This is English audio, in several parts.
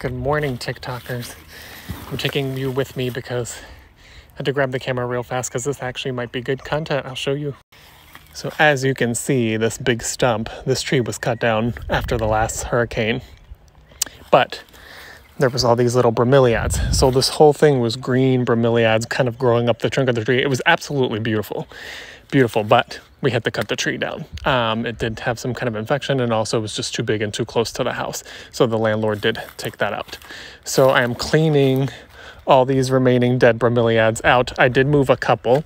Good morning, TikTokers. I'm taking you with me because I had to grab the camera real fast because this actually might be good content. I'll show you. So as you can see, this big stump, this tree was cut down after the last hurricane. But there was all these little bromeliads. So this whole thing was green bromeliads kind of growing up the trunk of the tree. It was absolutely beautiful. Beautiful, but we had to cut the tree down. It did have some kind of infection, and also it was just too big and too close to the house. So the landlord did take that out. So I am cleaning all these remaining dead bromeliads out. I did move a couple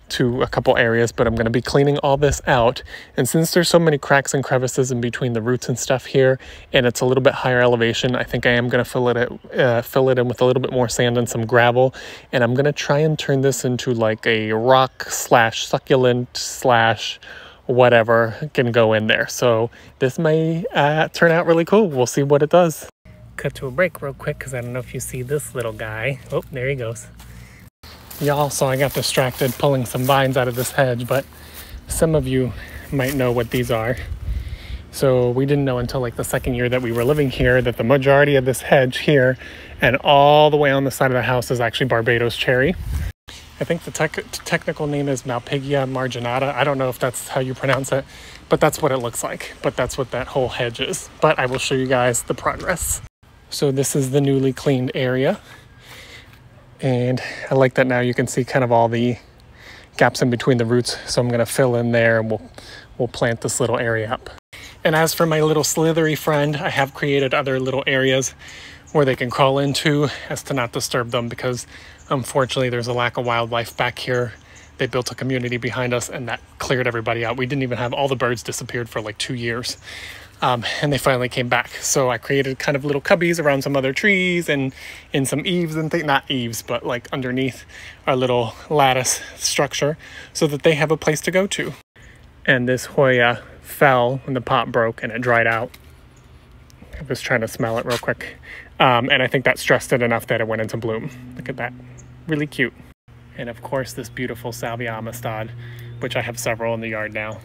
to a couple areas, but I'm going to be cleaning all this out. And since there's so many cracks and crevices in between the roots and stuff here, and it's a little bit higher elevation, I think I am going to fill it in with a little bit more sand and some gravel. And I'm going to try and turn this into like a rock slash succulent slash whatever can go in there. So this may turn out really cool. We'll see what it does. Cut to a break real quick because I don't know if you see this little guy. Oh, there he goes. Y'all, so I got distracted pulling some vines out of this hedge, but some of you might know what these are. So we didn't know until like the second year that we were living here that the majority of this hedge here and all the way on the side of the house is actually Barbados cherry. I think the technical name is Malpighia marginata. I don't know if that's how you pronounce it, but that's what it looks like. But that's what that whole hedge is. But I will show you guys the progress. So this is the newly cleaned area. And I like that now you can see kind of all the gaps in between the roots. So I'm going to fill in there and we'll plant this little area up. And as for my little slithery friend, I have created other little areas where they can crawl into as to not disturb them, because unfortunately there's a lack of wildlife back here. They built a community behind us and that cleared everybody out. We didn't even have, all the birds disappeared for like 2 years. And they finally came back. So I created kind of little cubbies around some other trees and in some eaves and things, not eaves, but like underneath our little lattice structure so that they have a place to go to. And this Hoya fell and the pot broke and it dried out. I was trying to smell it real quick. And I think that stressed it enough that it went into bloom. Look at that. Really cute. And of course, this beautiful Salvia amistad, which I have several in the yard now.